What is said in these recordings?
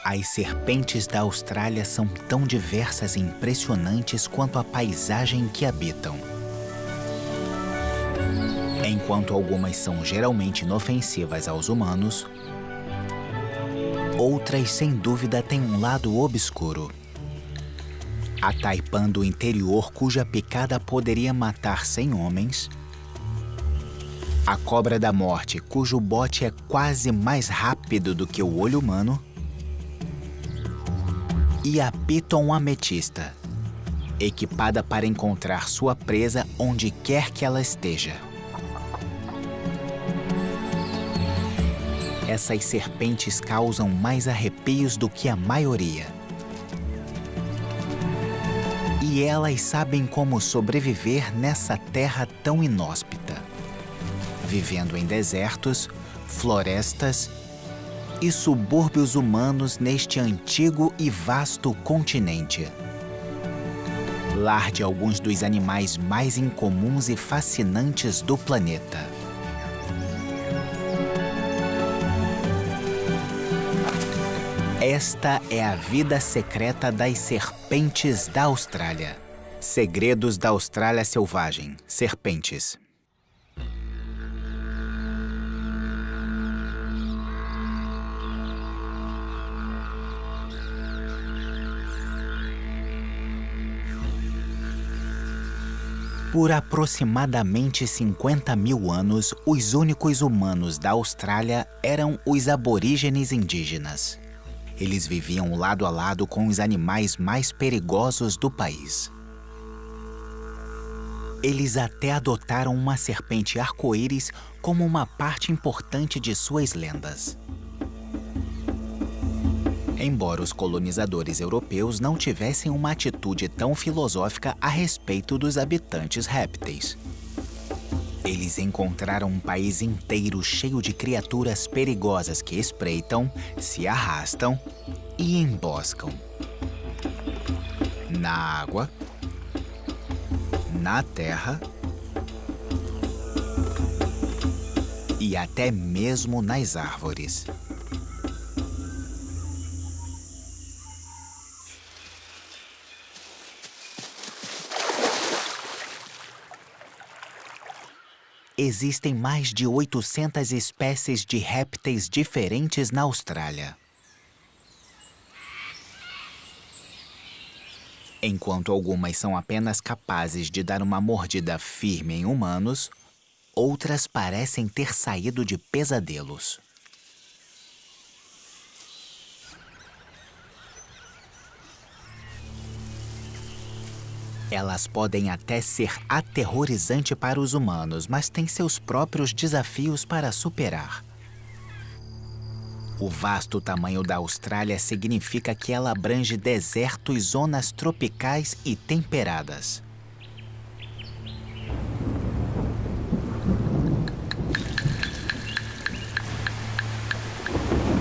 As serpentes da Austrália são tão diversas e impressionantes quanto a paisagem que habitam. Enquanto algumas são geralmente inofensivas aos humanos, outras, sem dúvida, têm um lado obscuro. A taipan do interior, cuja picada poderia matar 100 homens. A cobra da morte, cujo bote é quase mais rápido do que o olho humano. E a piton ametista, equipada para encontrar sua presa onde quer que ela esteja. Essas serpentes causam mais arrepios do que a maioria. E elas sabem como sobreviver nessa terra tão inóspita, vivendo em desertos, florestas e subúrbios humanos neste antigo e vasto continente. Lar de alguns dos animais mais incomuns e fascinantes do planeta. Esta é a vida secreta das serpentes da Austrália. Segredos da Austrália selvagem. Serpentes. Por aproximadamente 50 mil anos, os únicos humanos da Austrália eram os aborígenes indígenas. Eles viviam lado a lado com os animais mais perigosos do país. Eles até adotaram uma serpente arco-íris como uma parte importante de suas lendas. Embora os colonizadores europeus não tivessem uma atitude tão filosófica a respeito dos habitantes répteis. Eles encontraram um país inteiro cheio de criaturas perigosas que espreitam, se arrastam e emboscam. Na água, na terra e até mesmo nas árvores. Existem mais de 800 espécies de répteis diferentes na Austrália. Enquanto algumas são apenas capazes de dar uma mordida firme em humanos, outras parecem ter saído de pesadelos. Elas podem até ser aterrorizantes para os humanos, mas têm seus próprios desafios para superar. O vasto tamanho da Austrália significa que ela abrange desertos, zonas tropicais e temperadas.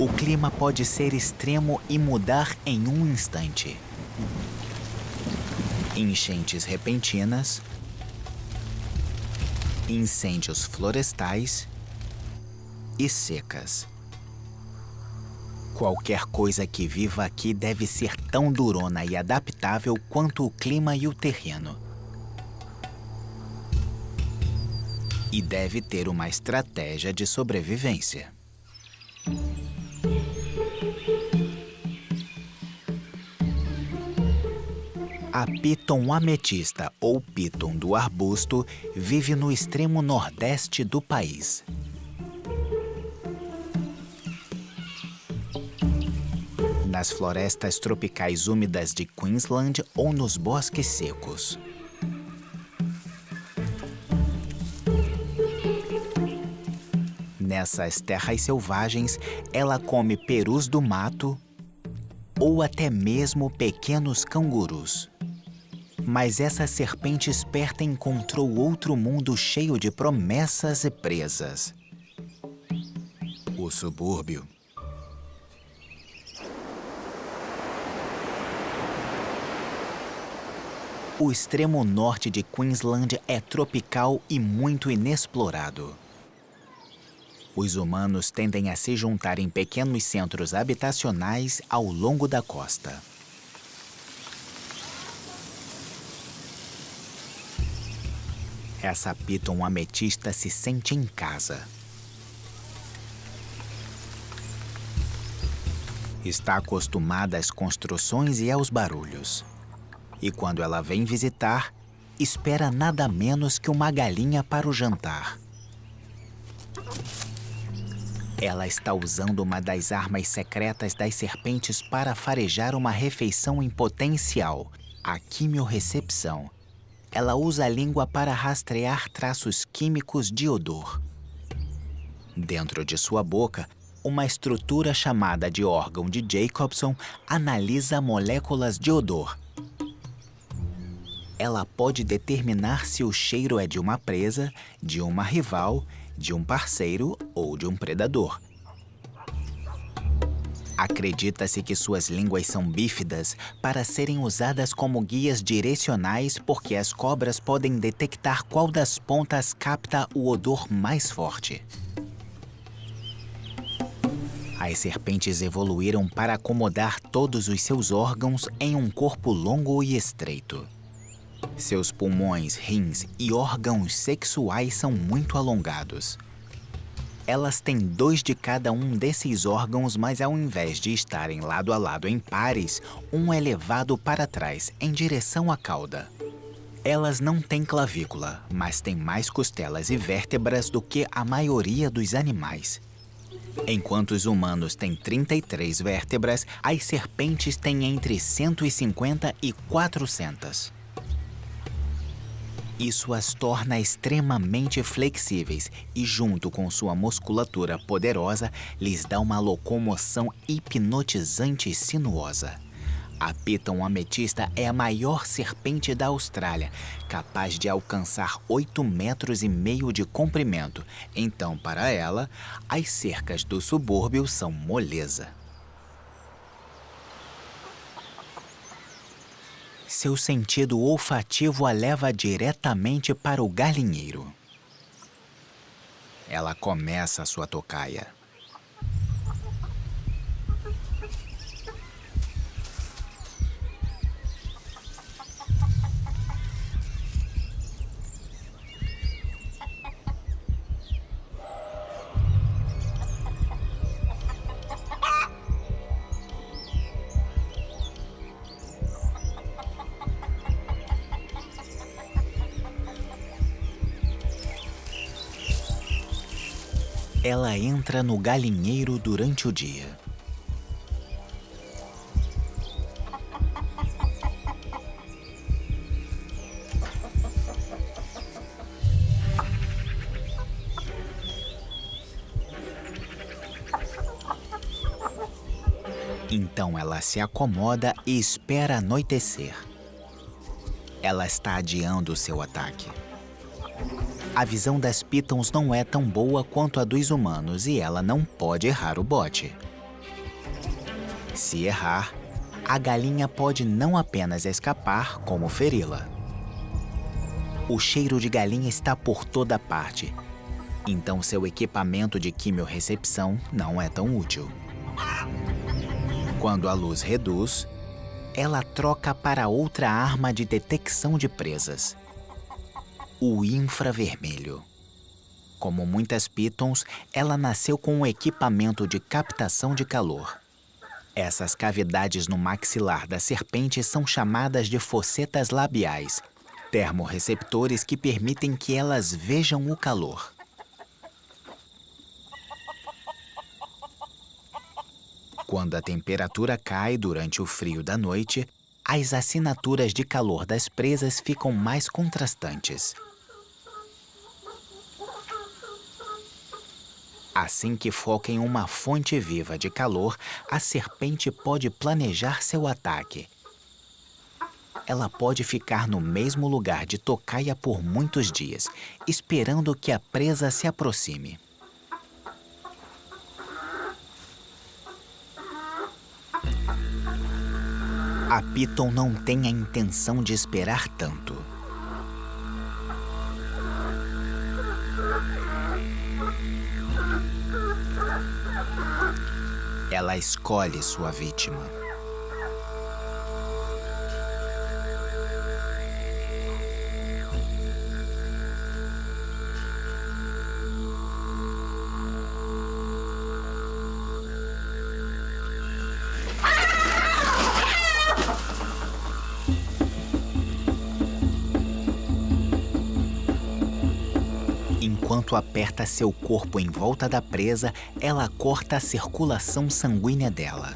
O clima pode ser extremo e mudar em um instante. Enchentes repentinas, incêndios florestais e secas. Qualquer coisa que viva aqui deve ser tão durona e adaptável quanto o clima e o terreno. E deve ter uma estratégia de sobrevivência. A piton ametista, ou piton do arbusto, vive no extremo nordeste do país. Nas florestas tropicais úmidas de Queensland ou nos bosques secos. Nessas terras selvagens, ela come perus do mato ou até mesmo pequenos cangurus. Mas essa serpente esperta encontrou outro mundo cheio de promessas e presas. O subúrbio. O extremo norte de Queensland é tropical e muito inexplorado. Os humanos tendem a se juntar em pequenos centros habitacionais ao longo da costa. Essa piton ametista se sente em casa. Está acostumada às construções e aos barulhos. E quando ela vem visitar, espera nada menos que uma galinha para o jantar. Ela está usando uma das armas secretas das serpentes para farejar uma refeição em potencial, a quimiorrecepção. Ela usa a língua para rastrear traços químicos de odor. Dentro de sua boca, uma estrutura chamada de órgão de Jacobson analisa moléculas de odor. Ela pode determinar se o cheiro é de uma presa, de uma rival, de um parceiro ou de um predador. Acredita-se que suas línguas são bífidas para serem usadas como guias direcionais porque as cobras podem detectar qual das pontas capta o odor mais forte. As serpentes evoluíram para acomodar todos os seus órgãos em um corpo longo e estreito. Seus pulmões, rins e órgãos sexuais são muito alongados. Elas têm 2 de cada um desses órgãos, mas ao invés de estarem lado a lado em pares, um é levado para trás, em direção à cauda. Elas não têm clavícula, mas têm mais costelas e vértebras do que a maioria dos animais. Enquanto os humanos têm 33 vértebras, as serpentes têm entre 150 e 400. Isso as torna extremamente flexíveis e, junto com sua musculatura poderosa, lhes dá uma locomoção hipnotizante e sinuosa. A piton ametista é a maior serpente da Austrália, capaz de alcançar 8,5 metros de comprimento. Então, para ela, as cercas do subúrbio são moleza. Seu sentido olfativo a leva diretamente para o galinheiro. Ela começa a sua tocaia. Ela entra no galinheiro durante o dia. Então ela se acomoda e espera anoitecer. Ela está adiando seu ataque. A visão das pitons não é tão boa quanto a dos humanos e ela não pode errar o bote. Se errar, a galinha pode não apenas escapar, como feri-la. O cheiro de galinha está por toda parte, então seu equipamento de quimiorrecepção não é tão útil. Quando a luz reduz, ela troca para outra arma de detecção de presas. O infravermelho. Como muitas pitons, ela nasceu com um equipamento de captação de calor. Essas cavidades no maxilar da serpente são chamadas de fossetas labiais, termorreceptores que permitem que elas vejam o calor. Quando a temperatura cai durante o frio da noite, as assinaturas de calor das presas ficam mais contrastantes. Assim que foca em uma fonte viva de calor, a serpente pode planejar seu ataque. Ela pode ficar no mesmo lugar de tocaia por muitos dias, esperando que a presa se aproxime. A piton não tem a intenção de esperar tanto. ela escolhe sua vítima. Enquanto aperta seu corpo em volta da presa, ela corta a circulação sanguínea dela.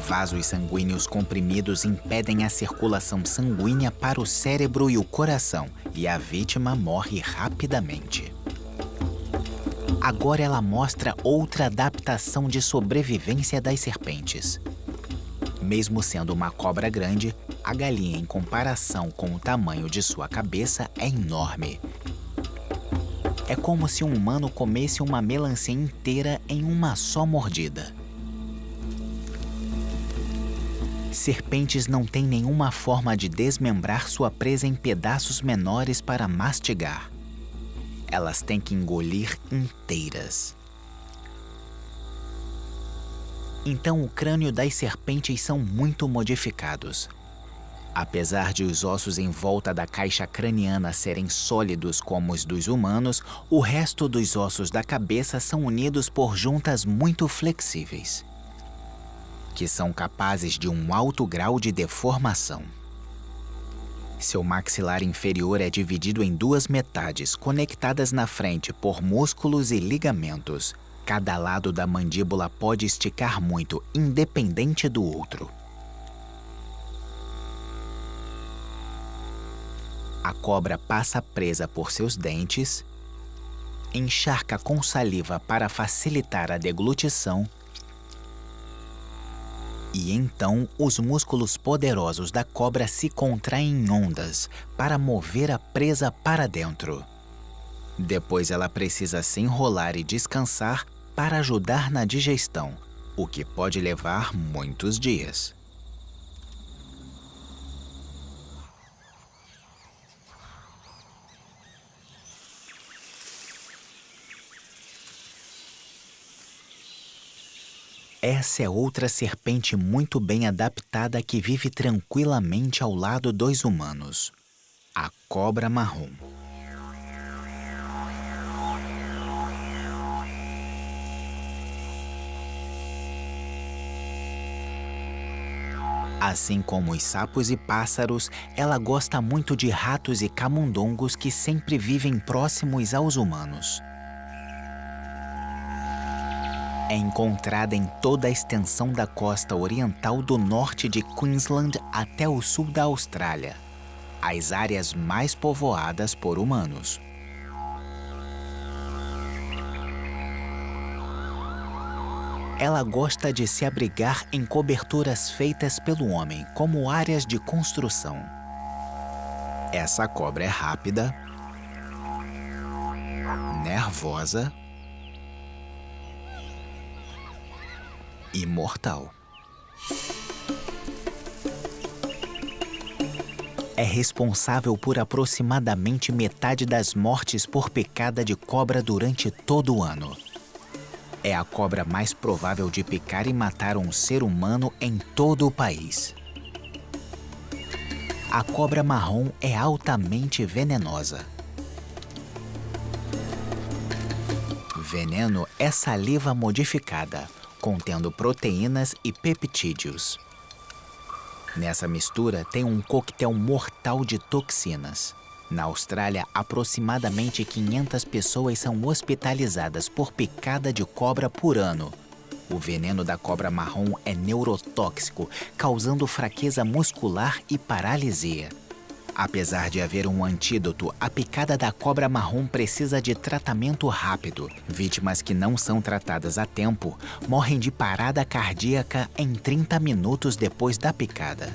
Vasos sanguíneos comprimidos impedem a circulação sanguínea para o cérebro e o coração, e a vítima morre rapidamente. Agora ela mostra outra adaptação de sobrevivência das serpentes. Mesmo sendo uma cobra grande, a galinha, em comparação com o tamanho de sua cabeça, é enorme. É como se um humano comesse uma melancia inteira em uma só mordida. Serpentes não têm nenhuma forma de desmembrar sua presa em pedaços menores para mastigar. Elas têm que engolir inteiras. Então, o crânio das serpentes são muito modificados. Apesar de os ossos em volta da caixa craniana serem sólidos como os dos humanos, o resto dos ossos da cabeça são unidos por juntas muito flexíveis, que são capazes de um alto grau de deformação. Seu maxilar inferior é dividido em duas metades, conectadas na frente por músculos e ligamentos. Cada lado da mandíbula pode esticar muito, independente do outro. A cobra passa presa por seus dentes, encharca com saliva para facilitar a deglutição, e então os músculos poderosos da cobra se contraem em ondas para mover a presa para dentro. Depois ela precisa se enrolar e descansar para ajudar na digestão, o que pode levar muitos dias. Essa é outra serpente muito bem adaptada que vive tranquilamente ao lado dos humanos, a cobra marrom. Assim como os sapos e pássaros, ela gosta muito de ratos e camundongos que sempre vivem próximos aos humanos. É encontrada em toda a extensão da costa oriental do norte de Queensland até o sul da Austrália, as áreas mais povoadas por humanos. Ela gosta de se abrigar em coberturas feitas pelo homem, como áreas de construção. Essa cobra é rápida, nervosa e mortal. É responsável por aproximadamente metade das mortes por picada de cobra durante todo o ano. É a cobra mais provável de picar e matar um ser humano em todo o país. A cobra marrom é altamente venenosa. Veneno é saliva modificada, contendo proteínas e peptídeos. Nessa mistura tem um coquetel mortal de toxinas. Na Austrália, aproximadamente 500 pessoas são hospitalizadas por picada de cobra por ano. O veneno da cobra marrom é neurotóxico, causando fraqueza muscular e paralisia. Apesar de haver um antídoto, a picada da cobra marrom precisa de tratamento rápido. Vítimas que não são tratadas a tempo morrem de parada cardíaca em 30 minutos depois da picada.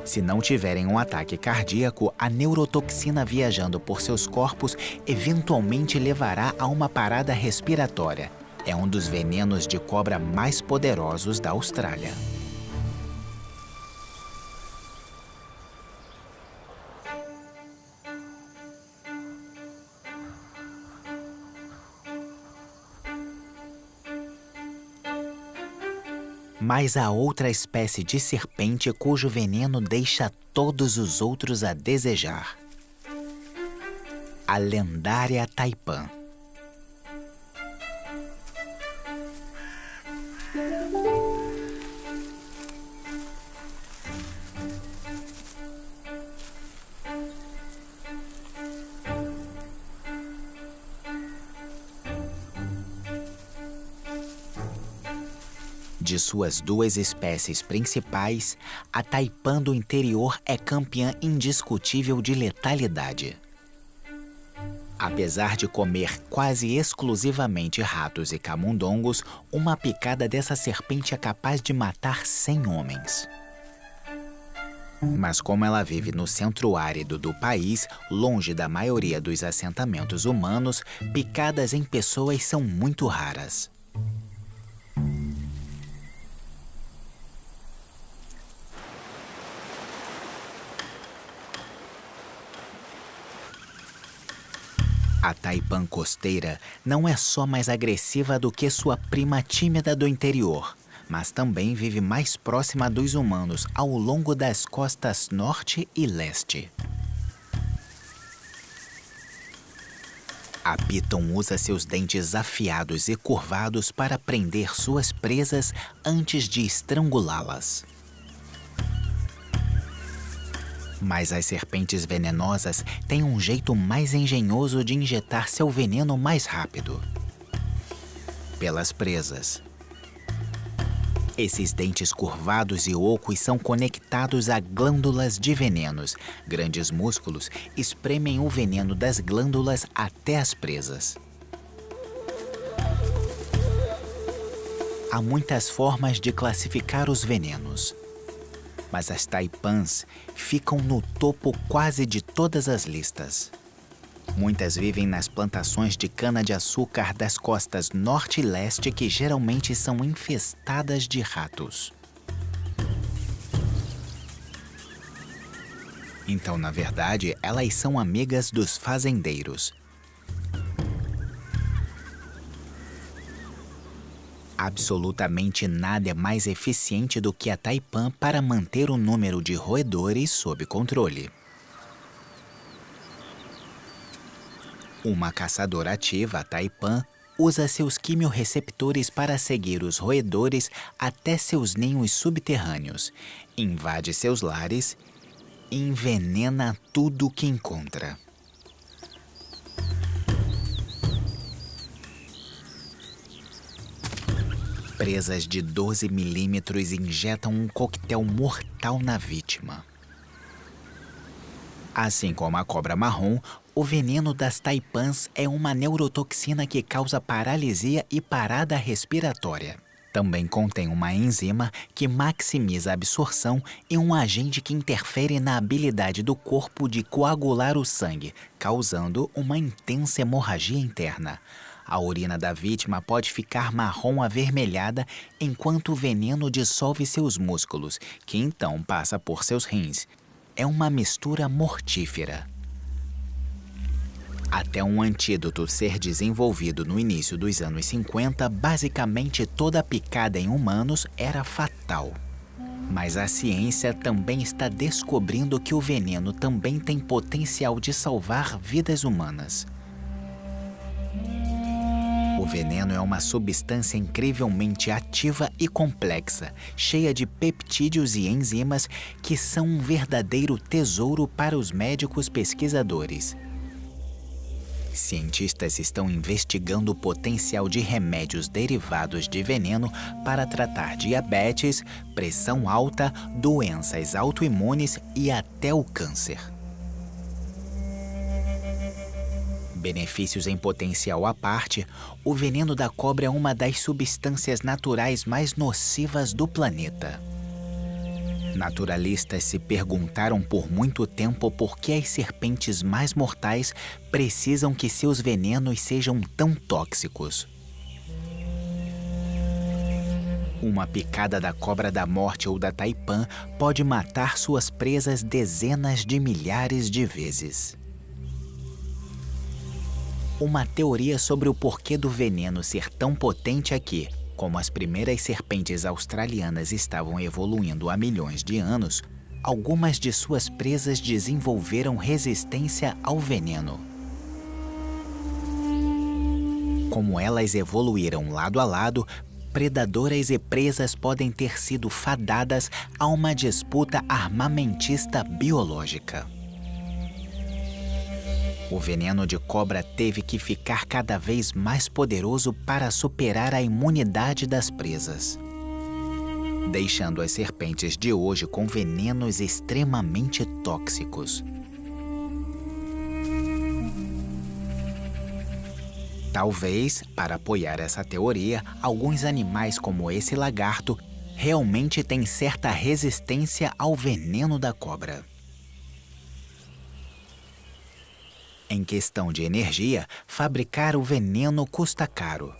Se não tiverem um ataque cardíaco, a neurotoxina viajando por seus corpos eventualmente levará a uma parada respiratória. É um dos venenos de cobra mais poderosos da Austrália. Mas há outra espécie de serpente cujo veneno deixa todos os outros a desejar. A lendária taipã. De suas duas espécies principais, a taipã do interior é campeã indiscutível de letalidade. Apesar de comer quase exclusivamente ratos e camundongos, uma picada dessa serpente é capaz de matar 100 homens. Mas como ela vive no centro árido do país, longe da maioria dos assentamentos humanos, picadas em pessoas são muito raras. A taipã costeira não é só mais agressiva do que sua prima tímida do interior, mas também vive mais próxima dos humanos ao longo das costas norte e leste. A piton usa seus dentes afiados e curvados para prender suas presas antes de estrangulá-las. Mas as serpentes venenosas têm um jeito mais engenhoso de injetar seu veneno mais rápido. Pelas presas. Esses dentes curvados e ocos são conectados a glândulas de venenos. Grandes músculos espremem o veneno das glândulas até as presas. Há muitas formas de classificar os venenos. Mas as taipãs ficam no topo quase de todas as listas. Muitas vivem nas plantações de cana-de-açúcar das costas norte e leste que geralmente são infestadas de ratos. Então, na verdade, elas são amigas dos fazendeiros. Absolutamente nada é mais eficiente do que a taipã para manter o número de roedores sob controle. Uma caçadora ativa, a taipã, usa seus quimiorreceptores para seguir os roedores até seus ninhos subterrâneos, invade seus lares e envenena tudo o que encontra. Presas de 12 milímetros injetam um coquetel mortal na vítima. Assim como a cobra marrom, o veneno das taipãs é uma neurotoxina que causa paralisia e parada respiratória. Também contém uma enzima que maximiza a absorção e um agente que interfere na habilidade do corpo de coagular o sangue, causando uma intensa hemorragia interna. A urina da vítima pode ficar marrom avermelhada enquanto o veneno dissolve seus músculos, que então passa por seus rins. É uma mistura mortífera. Até um antídoto ser desenvolvido no início dos anos 50, basicamente toda picada em humanos era fatal. Mas a ciência também está descobrindo que o veneno também tem potencial de salvar vidas humanas. O veneno é uma substância incrivelmente ativa e complexa, cheia de peptídeos e enzimas que são um verdadeiro tesouro para os médicos pesquisadores. Cientistas estão investigando o potencial de remédios derivados de veneno para tratar diabetes, pressão alta, doenças autoimunes e até o câncer. Benefícios em potencial à parte, o veneno da cobra é uma das substâncias naturais mais nocivas do planeta. Naturalistas se perguntaram por muito tempo por que as serpentes mais mortais precisam que seus venenos sejam tão tóxicos. Uma picada da cobra da morte ou da taipã pode matar suas presas dezenas de milhares de vezes. Uma teoria sobre o porquê do veneno ser tão potente é que, Como as primeiras serpentes australianas estavam evoluindo há milhões de anos, algumas de suas presas desenvolveram resistência ao veneno. Como elas evoluíram lado a lado, predadoras e presas podem ter sido fadadas a uma disputa armamentista biológica. O veneno de cobra teve que ficar cada vez mais poderoso para superar a imunidade das presas, deixando as serpentes de hoje com venenos extremamente tóxicos. Talvez, para apoiar essa teoria, alguns animais como esse lagarto realmente têm certa resistência ao veneno da cobra. Em questão de energia, fabricar o veneno custa caro.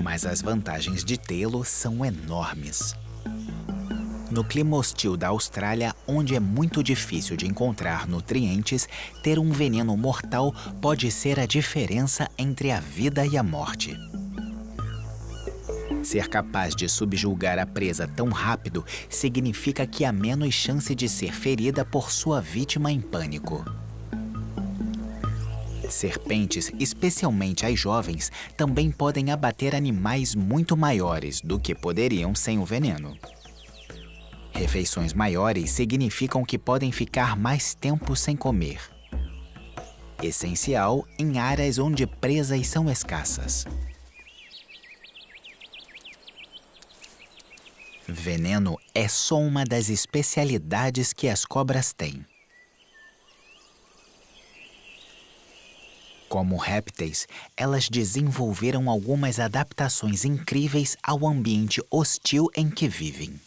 Mas as vantagens de tê-lo são enormes. No clima hostil da Austrália, onde é muito difícil de encontrar nutrientes, ter um veneno mortal pode ser a diferença entre a vida e a morte. Ser capaz de subjugar a presa tão rápido significa que há menos chance de ser ferida por sua vítima em pânico. Serpentes, especialmente as jovens, também podem abater animais muito maiores do que poderiam sem o veneno. Refeições maiores significam que podem ficar mais tempo sem comer. Essencial em áreas onde presas são escassas. Veneno é só uma das especialidades que as cobras têm. Como répteis, elas desenvolveram algumas adaptações incríveis ao ambiente hostil em que vivem.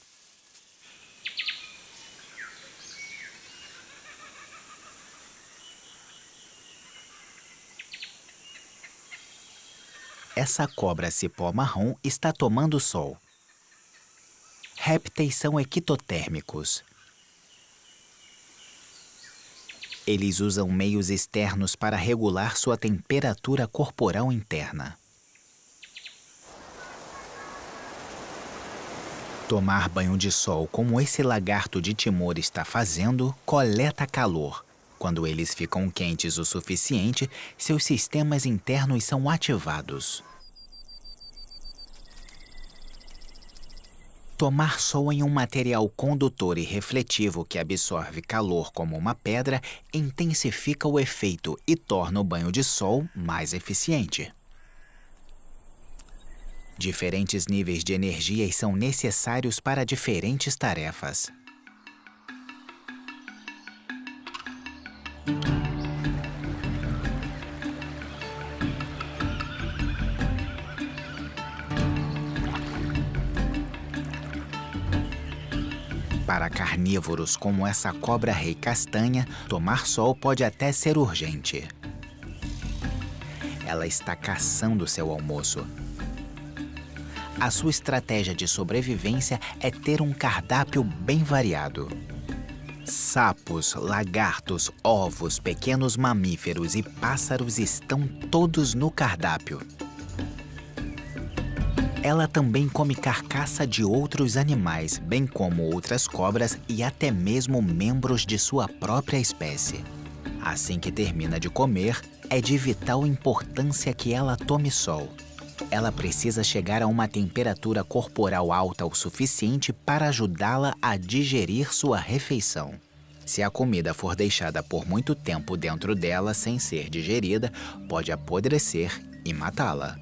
Essa cobra cipó marrom está tomando sol. Répteis são equitotérmicos. Eles usam meios externos para regular sua temperatura corporal interna. Tomar banho de sol, como esse lagarto de Timor está fazendo, coleta calor. Quando eles ficam quentes o suficiente, seus sistemas internos são ativados. Tomar sol em um material condutor e refletivo que absorve calor como uma pedra intensifica o efeito e torna o banho de sol mais eficiente. Diferentes níveis de energia são necessários para diferentes tarefas. Para carnívoros como essa cobra-rei castanha, tomar sol pode até ser urgente. Ela está caçando seu almoço. A sua estratégia de sobrevivência é ter um cardápio bem variado. Sapos, lagartos, ovos, pequenos mamíferos e pássaros estão todos no cardápio. Ela também come carcaça de outros animais, bem como outras cobras e até mesmo membros de sua própria espécie. Assim que termina de comer, é de vital importância que ela tome sol. Ela precisa chegar a uma temperatura corporal alta o suficiente para ajudá-la a digerir sua refeição. Se a comida for deixada por muito tempo dentro dela sem ser digerida, pode apodrecer e matá-la.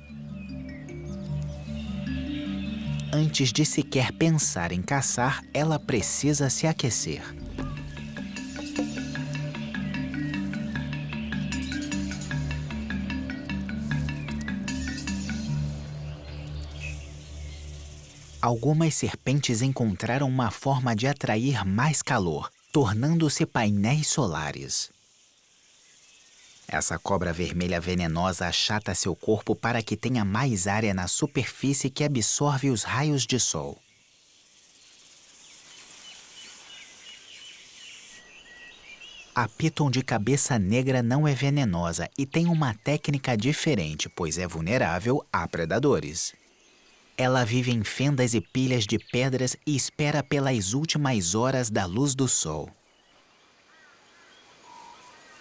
Antes de sequer pensar em caçar, ela precisa se aquecer. Algumas serpentes encontraram uma forma de atrair mais calor, tornando-se painéis solares. Essa cobra vermelha venenosa achata seu corpo para que tenha mais área na superfície que absorve os raios de sol. A píton de cabeça negra não é venenosa e tem uma técnica diferente, pois é vulnerável a predadores. Ela vive em fendas e pilhas de pedras e espera pelas últimas horas da luz do sol.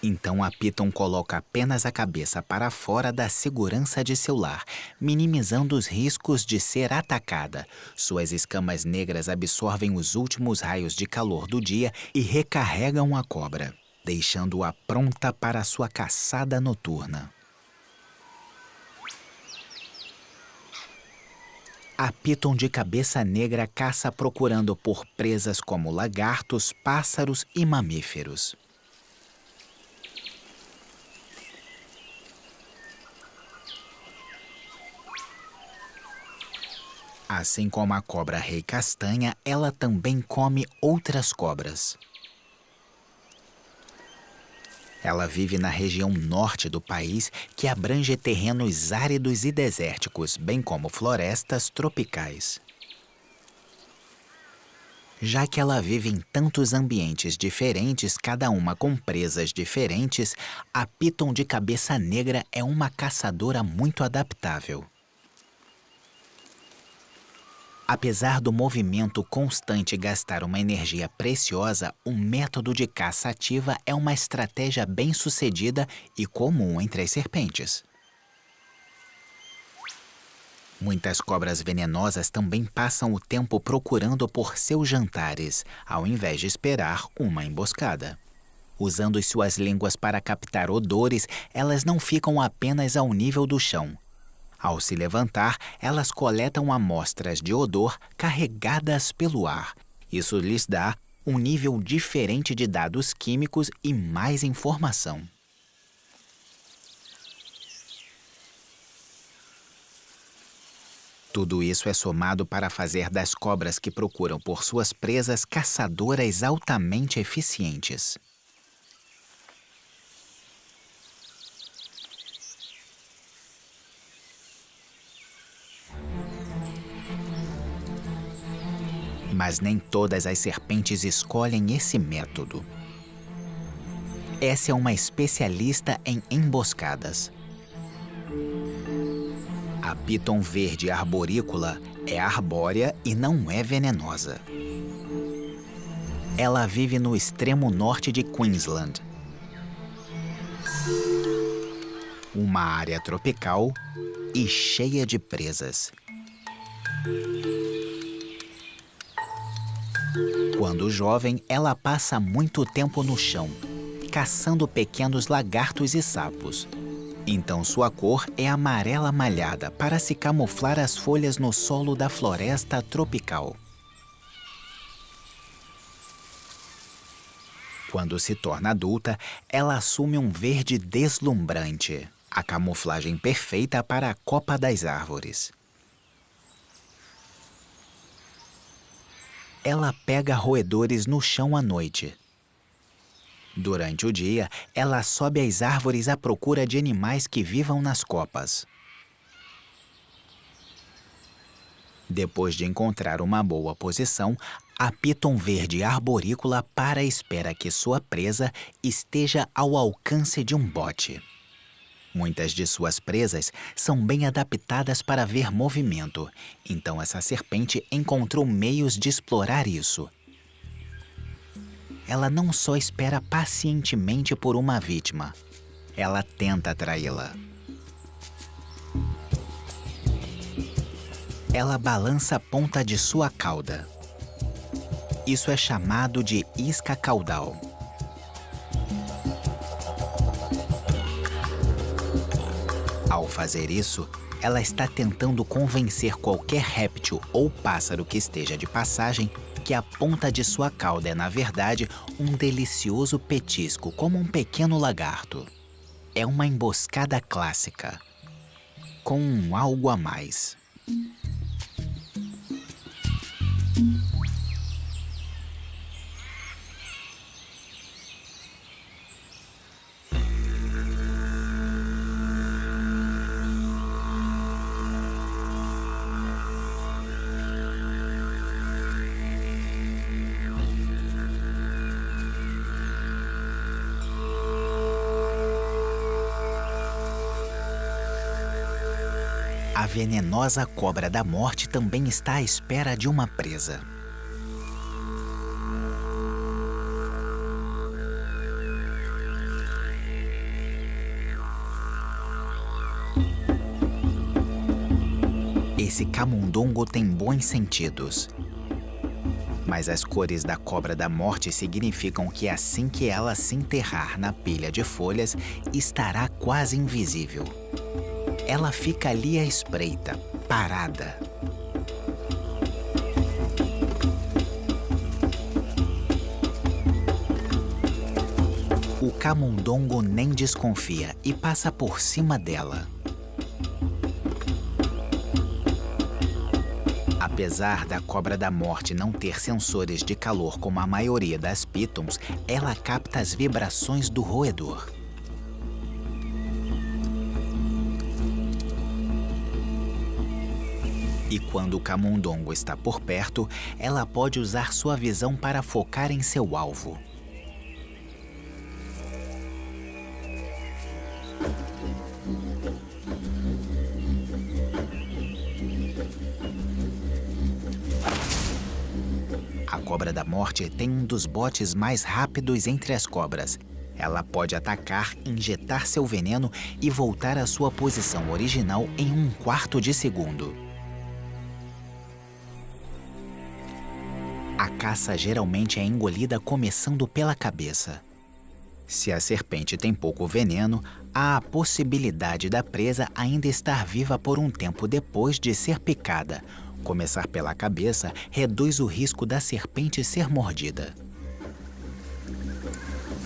Então a Piton coloca apenas a cabeça para fora da segurança de seu lar, minimizando os riscos de ser atacada. Suas escamas negras absorvem os últimos raios de calor do dia e recarregam a cobra, deixando-a pronta para sua caçada noturna. A Piton de cabeça negra caça procurando por presas como lagartos, pássaros e mamíferos. Assim como a cobra-rei castanha, ela também come outras cobras. Ela vive na região norte do país, que abrange terrenos áridos e desérticos, bem como florestas tropicais. Já que ela vive em tantos ambientes diferentes, cada uma com presas diferentes, a Piton de cabeça negra é uma caçadora muito adaptável. Apesar do movimento constante gastar uma energia preciosa, o método de caça ativa é uma estratégia bem-sucedida e comum entre as serpentes. Muitas cobras venenosas também passam o tempo procurando por seus jantares, ao invés de esperar uma emboscada. Usando suas línguas para captar odores, elas não ficam apenas ao nível do chão. Ao se levantar, elas coletam amostras de odor carregadas pelo ar. Isso lhes dá um nível diferente de dados químicos e mais informação. Tudo isso é somado para fazer das cobras que procuram por suas presas caçadoras altamente eficientes. Mas nem todas as serpentes escolhem esse método. Essa é uma especialista em emboscadas. A Piton verde arborícola é arbórea e não é venenosa. Ela vive no extremo norte de Queensland, uma área tropical e cheia de presas. Quando jovem, ela passa muito tempo no chão, caçando pequenos lagartos e sapos. Então sua cor é amarela malhada para se camuflar as folhas no solo da floresta tropical. Quando se torna adulta, ela assume um verde deslumbrante, a camuflagem perfeita para a copa das árvores. Ela pega roedores no chão à noite. Durante o dia, ela sobe às árvores à procura de animais que vivam nas copas. Depois de encontrar uma boa posição, a Piton verde arborícola para e espera que sua presa esteja ao alcance de um bote. Muitas de suas presas são bem adaptadas para ver movimento, então essa serpente encontrou meios de explorar isso. Ela não só espera pacientemente por uma vítima, ela tenta atraí-la. Ela balança a ponta de sua cauda. Isso é chamado de isca caudal. Ao fazer isso, ela está tentando convencer qualquer réptil ou pássaro que esteja de passagem que a ponta de sua cauda é, na verdade, um delicioso petisco, como um pequeno lagarto. É uma emboscada clássica, com um algo a mais. A venenosa cobra da morte também está à espera de uma presa. Esse camundongo tem bons sentidos. Mas as cores da cobra da morte significam que assim que ela se enterrar na pilha de folhas, estará quase invisível. Ela fica ali à espreita, parada. O camundongo nem desconfia e passa por cima dela. Apesar da cobra da morte não ter sensores de calor como a maioria das pitons, ela capta as vibrações do roedor. E quando o camundongo está por perto, ela pode usar sua visão para focar em seu alvo. A cobra da morte tem um dos botes mais rápidos entre as cobras. Ela pode atacar, injetar seu veneno e voltar à sua posição original em 1/4 de segundo. A caça geralmente é engolida começando pela cabeça. Se a serpente tem pouco veneno, há a possibilidade da presa ainda estar viva por um tempo depois de ser picada. Começar pela cabeça reduz o risco da serpente ser mordida.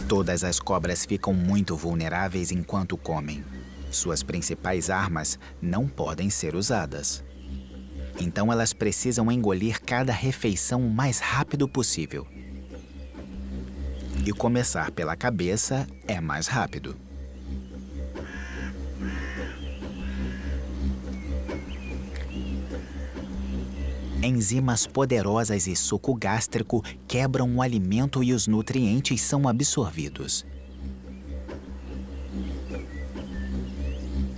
Todas as cobras ficam muito vulneráveis enquanto comem. Suas principais armas não podem ser usadas. Então elas precisam engolir cada refeição o mais rápido possível. E começar pela cabeça é mais rápido. Enzimas poderosas e suco gástrico quebram o alimento e os nutrientes são absorvidos.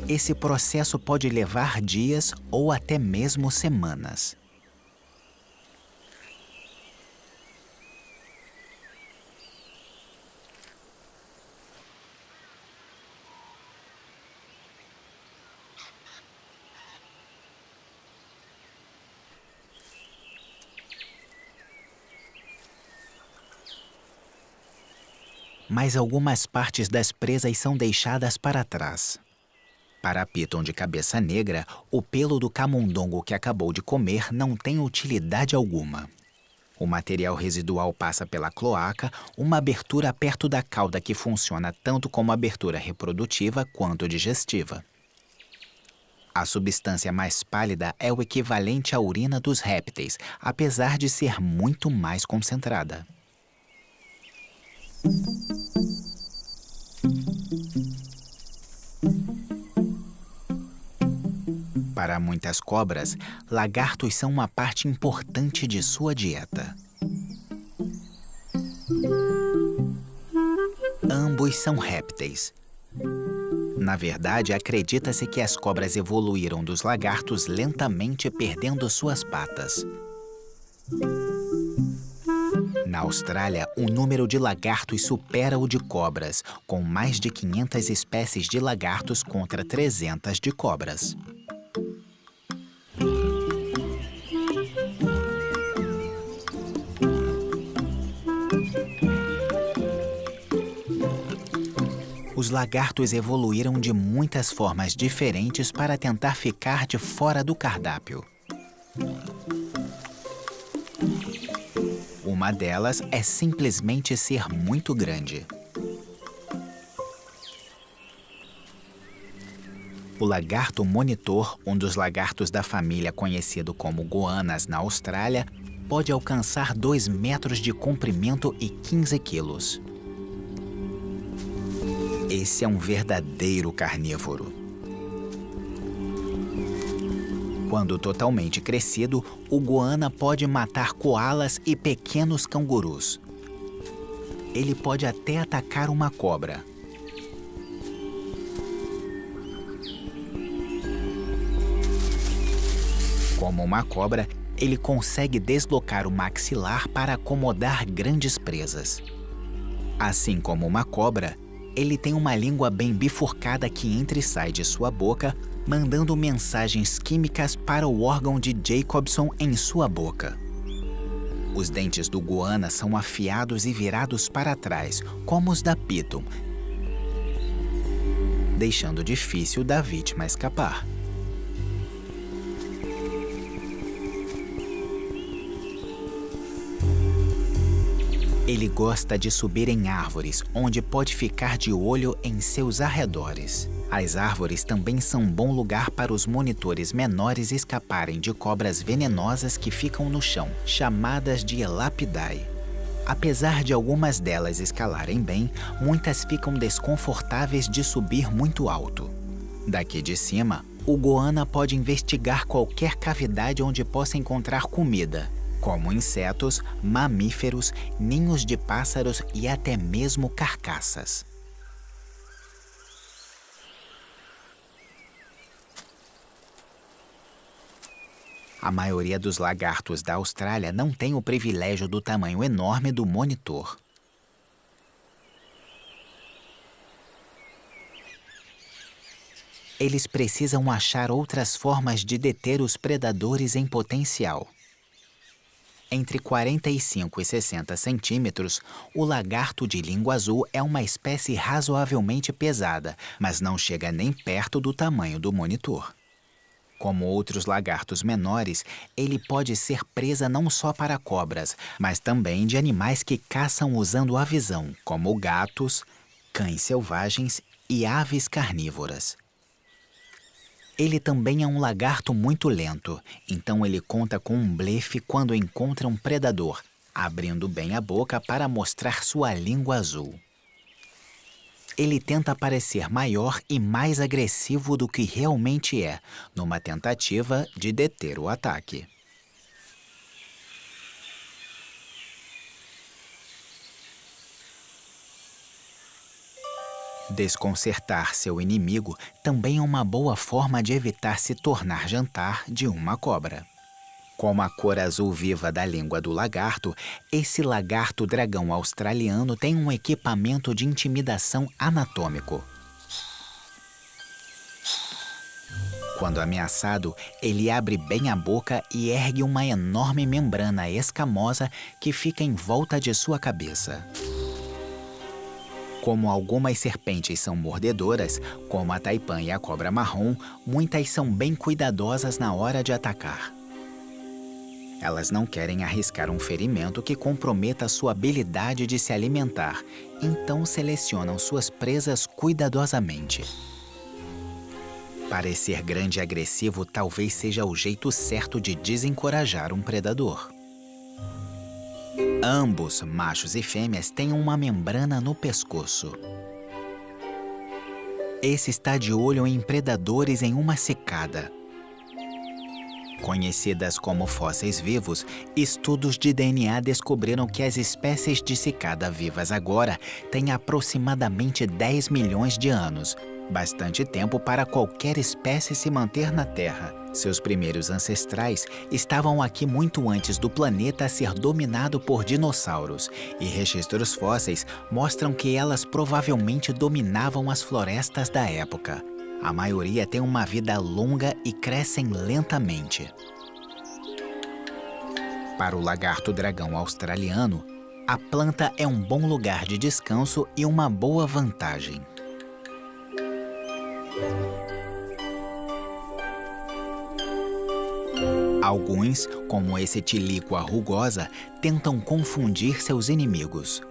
Esse processo pode levar dias ou até mesmo semanas. Mas algumas partes das presas são deixadas para trás. Para a piton de cabeça negra, o pelo do camundongo que acabou de comer não tem utilidade alguma. O material residual passa pela cloaca, uma abertura perto da cauda que funciona tanto como abertura reprodutiva quanto digestiva. A substância mais pálida é o equivalente à urina dos répteis, apesar de ser muito mais concentrada. Para muitas cobras, lagartos são uma parte importante de sua dieta. Ambos são répteis. Na verdade, acredita-se que as cobras evoluíram dos lagartos lentamente perdendo suas patas. Na Austrália, o número de lagartos supera o de cobras, com mais de 500 espécies de lagartos contra 300 de cobras. Os lagartos evoluíram de muitas formas diferentes para tentar ficar de fora do cardápio. Uma delas é simplesmente ser muito grande. O lagarto monitor, um dos lagartos da família conhecido como goanas na Austrália, pode alcançar 2 metros de comprimento e 15 quilos. Esse é um verdadeiro carnívoro. Quando totalmente crescido, o goana pode matar coalas e pequenos cangurus. Ele pode até atacar uma cobra. Como uma cobra, ele consegue deslocar o maxilar para acomodar grandes presas. Assim como uma cobra, ele tem uma língua bem bifurcada que entra e sai de sua boca, mandando mensagens químicas para o órgão de Jacobson em sua boca. Os dentes do goana são afiados e virados para trás, como os da Piton, deixando difícil da vítima escapar. Ele gosta de subir em árvores, onde pode ficar de olho em seus arredores. As árvores também são um bom lugar para os monitores menores escaparem de cobras venenosas que ficam no chão, chamadas de Elapidae. Apesar de algumas delas escalarem bem, muitas ficam desconfortáveis de subir muito alto. Daqui de cima, o goana pode investigar qualquer cavidade onde possa encontrar comida, como insetos, mamíferos, ninhos de pássaros e até mesmo carcaças. A maioria dos lagartos da Austrália não tem o privilégio do tamanho enorme do monitor. Eles precisam achar outras formas de deter os predadores em potencial. Entre 45 e 60 centímetros, o lagarto de língua azul é uma espécie razoavelmente pesada, mas não chega nem perto do tamanho do monitor. Como outros lagartos menores, ele pode ser presa não só para cobras, mas também de animais que caçam usando a visão, como gatos, cães selvagens e aves carnívoras. Ele também é um lagarto muito lento, então ele conta com um blefe quando encontra um predador, abrindo bem a boca para mostrar sua língua azul. Ele tenta parecer maior e mais agressivo do que realmente é, numa tentativa de deter o ataque. Desconcertar seu inimigo também é uma boa forma de evitar se tornar jantar de uma cobra. Com a cor azul viva da língua do lagarto, esse lagarto dragão australiano tem um equipamento de intimidação anatômico. Quando ameaçado, ele abre bem a boca e ergue uma enorme membrana escamosa que fica em volta de sua cabeça. Como algumas serpentes são mordedoras, como a taipã e a cobra marrom, muitas são bem cuidadosas na hora de atacar. Elas não querem arriscar um ferimento que comprometa sua habilidade de se alimentar, então selecionam suas presas cuidadosamente. Parecer grande e agressivo talvez seja o jeito certo de desencorajar um predador. Ambos, machos e fêmeas, têm uma membrana no pescoço. Esse está de olho em predadores em uma cicada. Conhecidas como fósseis vivos, estudos de DNA descobriram que as espécies de cicada vivas agora têm aproximadamente 10 milhões de anos, bastante tempo para qualquer espécie se manter na Terra. Seus primeiros ancestrais estavam aqui muito antes do planeta ser dominado por dinossauros, e registros fósseis mostram que elas provavelmente dominavam as florestas da época. A maioria tem uma vida longa e crescem lentamente. Para o lagarto-dragão australiano, a planta é um bom lugar de descanso e uma boa vantagem. Alguns, como esse tilíqua rugosa, tentam confundir seus inimigos.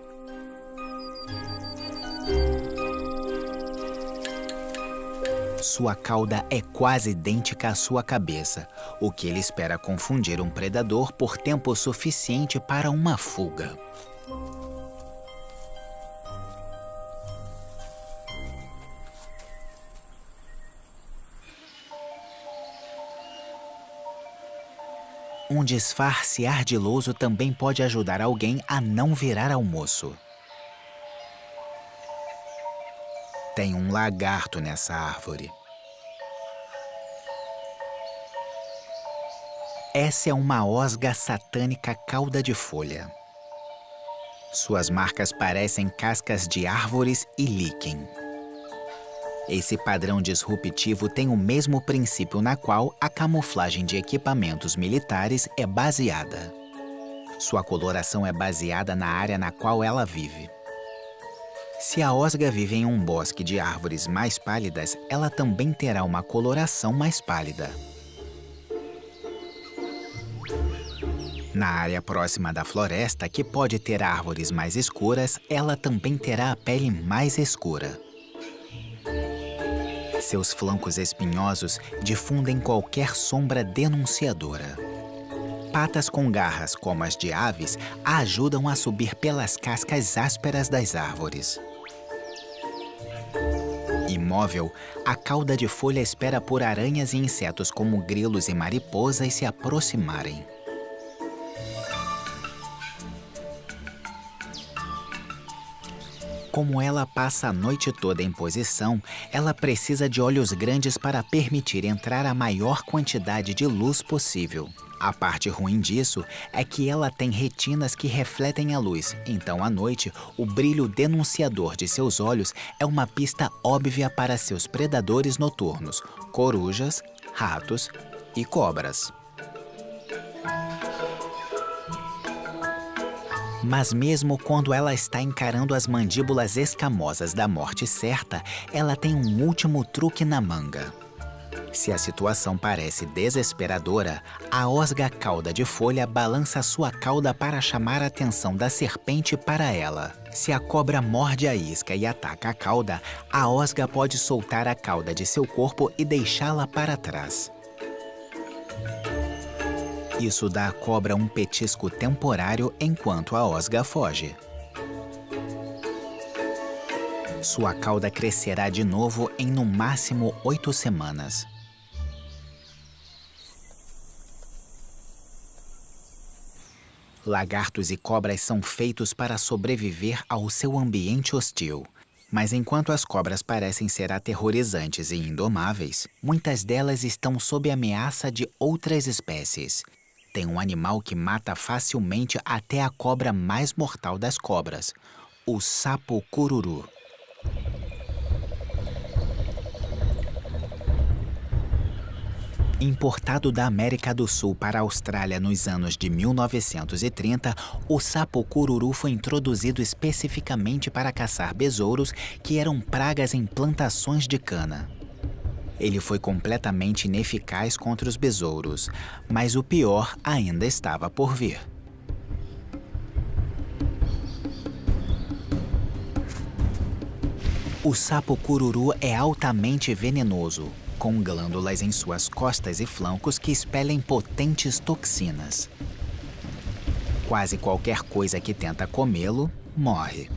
Sua cauda é quase idêntica à sua cabeça, o que ele espera confundir um predador por tempo suficiente para uma fuga. Um disfarce ardiloso também pode ajudar alguém a não virar almoço. Tem um lagarto nessa árvore. Essa é uma osga satânica cauda de folha. Suas marcas parecem cascas de árvores e líquen. Esse padrão disruptivo tem o mesmo princípio na qual a camuflagem de equipamentos militares é baseada. Sua coloração é baseada na área na qual ela vive. Se a osga vive em um bosque de árvores mais pálidas, ela também terá uma coloração mais pálida. Na área próxima da floresta, que pode ter árvores mais escuras, ela também terá a pele mais escura. Seus flancos espinhosos difundem qualquer sombra denunciadora. Patas com garras, como as de aves, a ajudam a subir pelas cascas ásperas das árvores. Imóvel, a cauda de folha espera por aranhas e insetos como grilos e mariposas se aproximarem. Como ela passa a noite toda em posição, ela precisa de olhos grandes para permitir entrar a maior quantidade de luz possível. A parte ruim disso é que ela tem retinas que refletem a luz, então à noite, o brilho denunciador de seus olhos é uma pista óbvia para seus predadores noturnos, corujas, ratos e cobras. Mas mesmo quando ela está encarando as mandíbulas escamosas da morte certa, ela tem um último truque na manga. Se a situação parece desesperadora, a osga cauda de folha balança sua cauda para chamar a atenção da serpente para ela. Se a cobra morde a isca e ataca a cauda, a osga pode soltar a cauda de seu corpo e deixá-la para trás. Isso dá à cobra um petisco temporário enquanto a osga foge. Sua cauda crescerá de novo em no máximo 8 semanas. Lagartos e cobras são feitos para sobreviver ao seu ambiente hostil. Mas enquanto as cobras parecem ser aterrorizantes e indomáveis, muitas delas estão sob ameaça de outras espécies. Tem um animal que mata facilmente até a cobra mais mortal das cobras, o sapo cururu. Importado da América do Sul para a Austrália nos anos de 1930, o sapo cururu foi introduzido especificamente para caçar besouros que eram pragas em plantações de cana. Ele foi completamente ineficaz contra os besouros, mas o pior ainda estava por vir. O sapo cururu é altamente venenoso, com glândulas em suas costas e flancos que expelem potentes toxinas. Quase qualquer coisa que tenta comê-lo morre.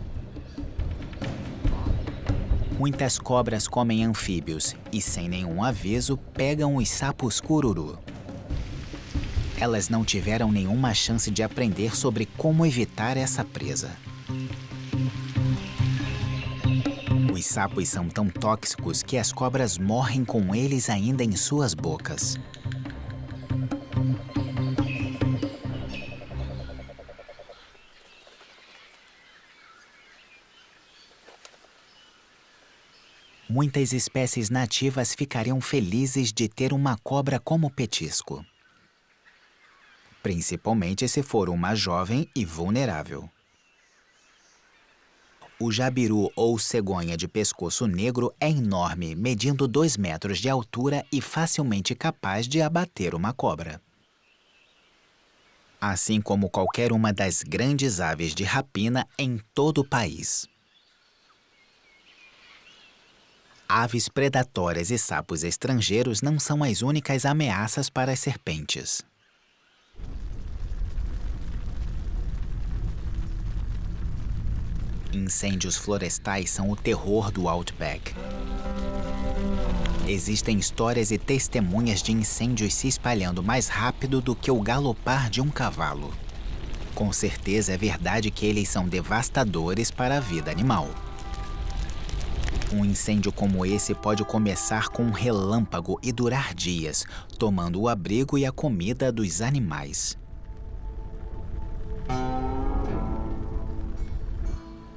Muitas cobras comem anfíbios e, sem nenhum aviso, pegam os sapos cururu. Elas não tiveram nenhuma chance de aprender sobre como evitar essa presa. Os sapos são tão tóxicos que as cobras morrem com eles ainda em suas bocas. Muitas espécies nativas ficariam felizes de ter uma cobra como petisco. Principalmente se for uma jovem e vulnerável. O jabiru ou cegonha de pescoço negro é enorme, medindo 2 metros de altura e facilmente capaz de abater uma cobra. Assim como qualquer uma das grandes aves de rapina em todo o país. Aves predatórias e sapos estrangeiros não são as únicas ameaças para as serpentes. Incêndios florestais são o terror do Outback. Existem histórias e testemunhas de incêndios se espalhando mais rápido do que o galopar de um cavalo. Com certeza é verdade que eles são devastadores para a vida animal. Um incêndio como esse pode começar com um relâmpago e durar dias, tomando o abrigo e a comida dos animais.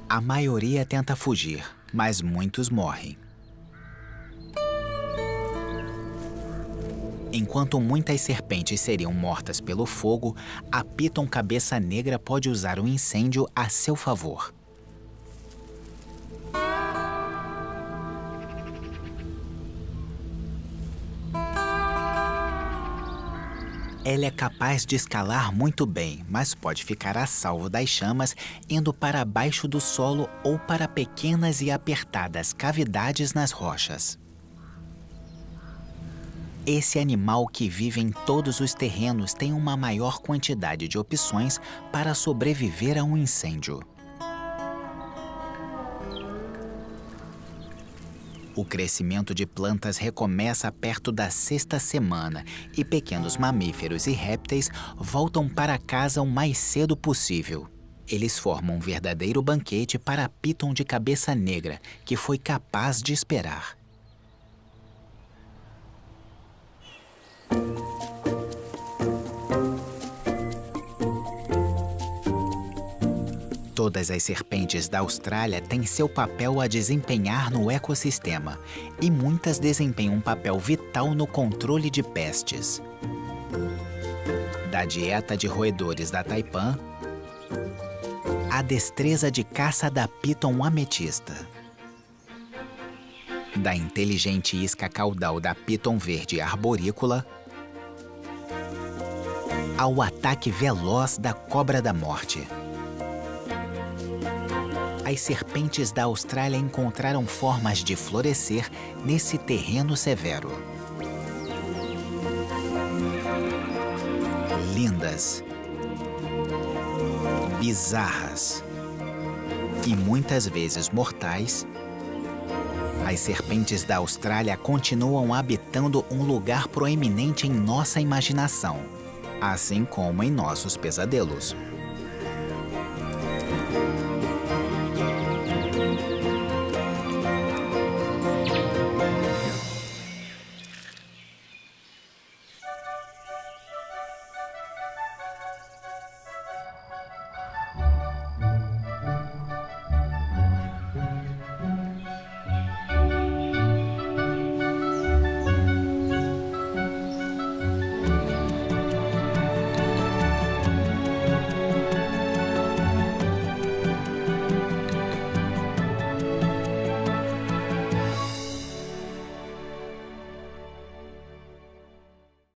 A maioria tenta fugir, mas muitos morrem. Enquanto muitas serpentes seriam mortas pelo fogo, a Piton cabeça negra pode usar o incêndio a seu favor. Ela é capaz de escalar muito bem, mas pode ficar a salvo das chamas indo para baixo do solo ou para pequenas e apertadas cavidades nas rochas. Esse animal que vive em todos os terrenos tem uma maior quantidade de opções para sobreviver a um incêndio. O crescimento de plantas recomeça perto da 6ª semana e pequenos mamíferos e répteis voltam para casa o mais cedo possível. Eles formam um verdadeiro banquete para a Piton de cabeça negra, que foi capaz de esperar. Todas as serpentes da Austrália têm seu papel a desempenhar no ecossistema, e muitas desempenham um papel vital no controle de pestes. Da dieta de roedores da taipã, à destreza de caça da Piton ametista. Da inteligente isca caudal da Piton verde arborícola, ao ataque veloz da cobra da morte. As serpentes da Austrália encontraram formas de florescer nesse terreno severo. Lindas, bizarras e muitas vezes mortais, as serpentes da Austrália continuam habitando um lugar proeminente em nossa imaginação, assim como em nossos pesadelos.